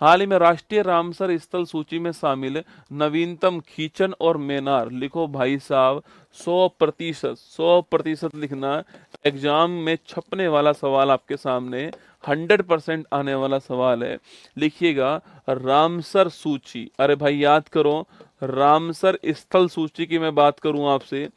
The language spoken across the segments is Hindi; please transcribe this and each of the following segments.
हाल ही में राष्ट्रीय रामसर स्थल सूची में शामिल नवीनतम खींचन और मेनार। लिखो भाई साहब, 100%, 100% लिखना। एग्जाम में छपने वाला सवाल आपके सामने, 100% आने वाला सवाल है। लिखिएगा रामसर सूची। अरे भाई याद करो, रामसर स्थल सूची की मैं बात करूं आपसे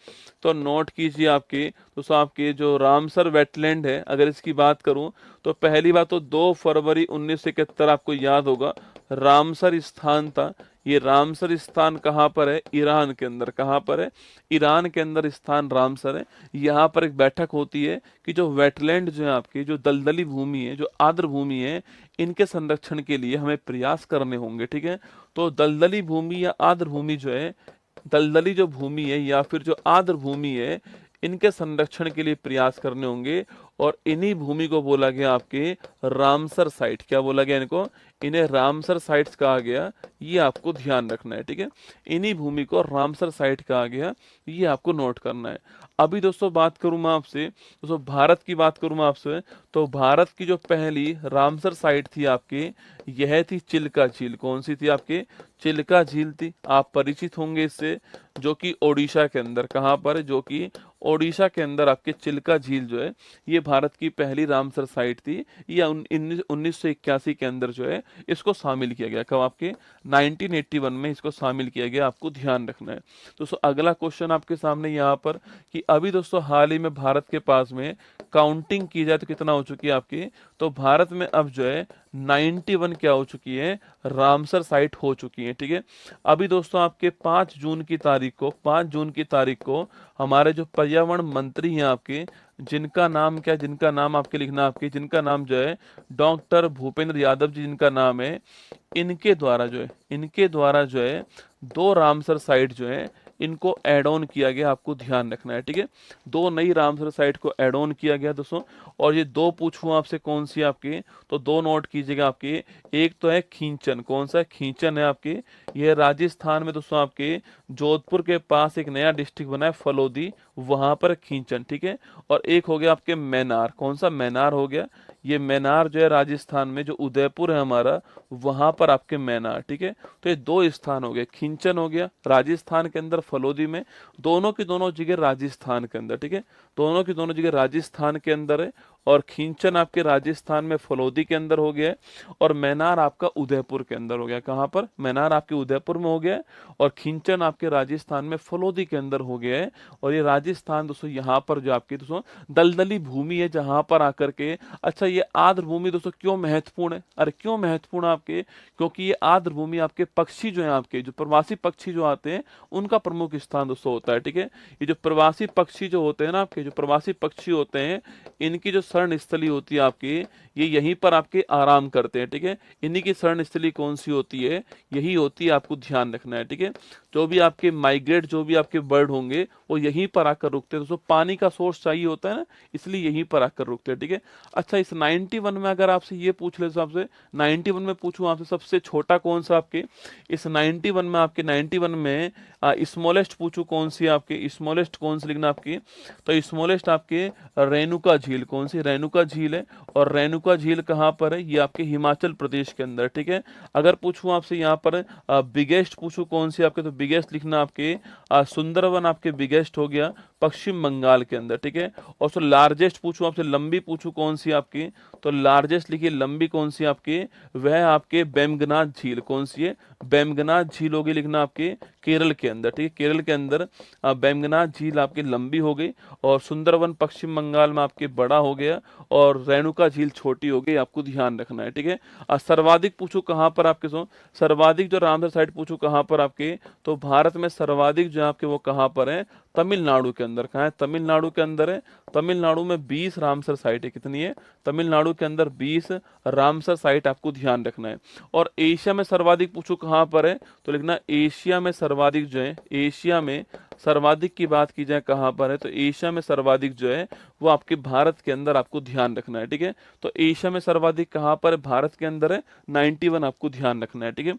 तो नोट कीजिए आपके, तो आपके जो रामसर वेटलैंड है, अगर इसकी बात करूं तो पहली बात तो 2 फरवरी 1971 आपको याद होगा रामसर स्थान था। ये रामसर स्थान कहाँ पर है? ईरान के अंदर। कहाँ पर है? ईरान के अंदर स्थान रामसर है। यहाँ पर एक बैठक होती है कि जो वेटलैंड जो है आपकी, जो दलदली भूमि है, जो आर्द्र भूमि है, इनके संरक्षण के लिए हमें प्रयास करने होंगे। ठीक है, तो दलदली भूमि या आर्द्र भूमि जो है, दलदली जो भूमि है या फिर जो आर्द्र भूमि है, इनके संरक्षण के लिए प्रयास करने होंगे। और इन्हीं भूमि को बोला गया आपके रामसर साइट। क्या बोला गया इनको? इन्हें रामसर साइट्स कहा गया। ये आपको ध्यान रखना है। ठीक है, इन्हीं भूमि को रामसर साइट कहा गया, ये आपको नोट करना है। अभी दोस्तों बात करूं मैं आपसे, दोस्तों भारत की बात करूं मैं आपसे, तो भारत की जो पहली रामसर साइट थी आपकी, यह थी चिल्का झील। कौन सी थी आपके? चिल्का झील थी। आप परिचित होंगे इससे, जो कि ओडिशा के अंदर। कहाँ पर? जो कि ओडिशा के अंदर आपके चिल्का झील जो है, ये भारत की पहली रामसर साइट थी। ये 1981 के अंदर जो है इसको शामिल किया गया। कब? आपके 1981 में इसको शामिल किया गया। आपको ध्यान रखना है दोस्तों। अगला क्वेश्चन आपके सामने यहाँ पर कि अभी दोस्तों हाल ही में भारत के पास में काउंटिंग की जाए तो कितना हो चुकी है आपकी? तो भारत में अब जो है 91 क्या हो चुकी है? रामसर साइट हो चुकी है। ठीक है, अभी दोस्तों आपके 5 जून की तारीख को, 5 जून की तारीख को हमारे जो पर्यावरण मंत्री हैं आपके, जिनका नाम क्या, जिनका नाम आपके लिखना आपके, जिनका नाम जो है डॉक्टर भूपेंद्र यादव जी, जिनका नाम है, इनके द्वारा जो है, इनके द्वारा जो है 2 रामसर साइट जो है इनको एड ऑन किया गया। आपको ध्यान रखना है। ठीक है, 2 नई रामसर साइट को एड ऑन किया गया दोस्तों। और ये 2 पूछूं आपसे कौन सी आपकी, तो 2 नोट कीजिएगा आपके। एक तो है खींचन। कौन सा? खींचन है आपके, यह राजस्थान में दोस्तों आपके जोधपुर के पास एक नया डिस्ट्रिक्ट बना है फलोदी, वहां पर खींचन। ठीक है, और एक हो गया आपके मैनार। कौन सा? मैनार हो गया। ये मैनार जो है राजस्थान में, जो उदयपुर है हमारा, वहां पर आपके मैनार। ठीक है, तो ये 2 स्थान हो गए। खींचन हो गया राजस्थान के अंदर फलोदी में, दोनों की दोनों जगह राजस्थान के अंदर। ठीक है, दोनों की दोनों जगह राजस्थान के अंदर है। और खींचन आपके राजस्थान में फलोदी के अंदर हो गया है, और मैनार आपका उदयपुर के अंदर हो गया। कहाँ पर? मैनार आपके उदयपुर में हो गया है, और खींचन आपके राजस्थान में फलोदी के अंदर हो गया है। और ये राजस्थान दोस्तों यहाँ पर जो आपकी दोस्तों दलदली भूमि है, जहां पर आकर के, अच्छा ये आर्द्र भूमि दोस्तों क्यों महत्वपूर्ण है? अरे क्यों महत्वपूर्ण आपके? क्योंकि ये आर्द्र भूमि आपके पक्षी जो है, आपके जो प्रवासी पक्षी जो आते हैं, उनका प्रमुख स्थान दोस्तों होता है। ठीक है, ये जो प्रवासी पक्षी जो होते हैं ना आपके, जो प्रवासी पक्षी होते हैं, इनकी जो शरण स्थली होती है आपकी, ये यहीं पर आपके आराम करते हैं। ठीक है, इन्हीं की शरण स्थली कौन सी होती है? यही होती है। आपको ध्यान रखना है। ठीक है, जो भी आपके माइग्रेट, जो भी आपके बर्ड होंगे, वो यहीं पर आकर रुकते हैं दोस्तों। पानी का सोर्स चाहिए होता है ना, इसलिए यहीं पर आकर रुकते हैं। ठीक है, अच्छा इस 91 में अगर आपसे ये पूछ ले, आपसे 91 में पूछूं आपसे सबसे छोटा कौन सा आपके, इस 91 में आपके 91 में स्मॉलेस्ट पूछूं कौन सी आपके, स्मॉलेस्ट कौन सी लिखना आपकी, तो स्मॉलेस्ट आपके रेणुका झील। कौन सी? रेणुका झील है। और रेणुका झील कहाँ पर है? ये आपके हिमाचल प्रदेश के अंदर। ठीक है, अगर पूछूं आपसे यहाँ पर बिगेस्ट पूछूं कौन सी आपके, तो बिगेस्ट लिखना आपके सुंदरवन आपके बिगेस्ट हो गया पश्चिम बंगाल के अंदर। ठीक है, और सो लार्जेस्ट पूछूं आपसे, लंबी पूछूं कौन सी आपकी, तो लार्जेस्ट लिखिए लंबी कौन सी आपकी, वह आपके बेमगनाथ झील। कौन सी है? बेमगनाथ झील होगी लिखना आपके केरल के अंदर। ठीक है, केरल के अंदर बेमगनाथ झील आपकी लंबी हो गई, और सुंदरवन पश्चिम बंगाल में आपके बड़ा हो गया, और रेणुका झील छोटी हो गई। आपको ध्यान रखना है। ठीक है, सर्वाधिक पूछूं कहाँ पर आपके, सो सर्वाधिक जो रामसर साइट पूछूं कहाँ पर आपके, तो भारत में सर्वाधिक जो आपके वो कहाँ पर है? तमिलनाडु के अंदर। कहाँ है? तमिलनाडु के अंदर है। तमिलनाडु में 20 रामसर साइट है। कितनी है? तमिलनाडु के अंदर 20 रामसर साइट। आपको ध्यान रखना है। और एशिया में सर्वाधिक पूछो कहाँ पर है, तो लिखना एशिया में सर्वाधिक जो है, एशिया में सर्वाधिक की बात की जाए कहाँ पर है, तो एशिया में सर्वाधिक जो है वो आपके भारत के अंदर। आपको ध्यान रखना है। ठीक है, तो एशिया में सर्वाधिक कहाँ पर है? भारत के अंदर है 91। आपको ध्यान रखना है। ठीक है,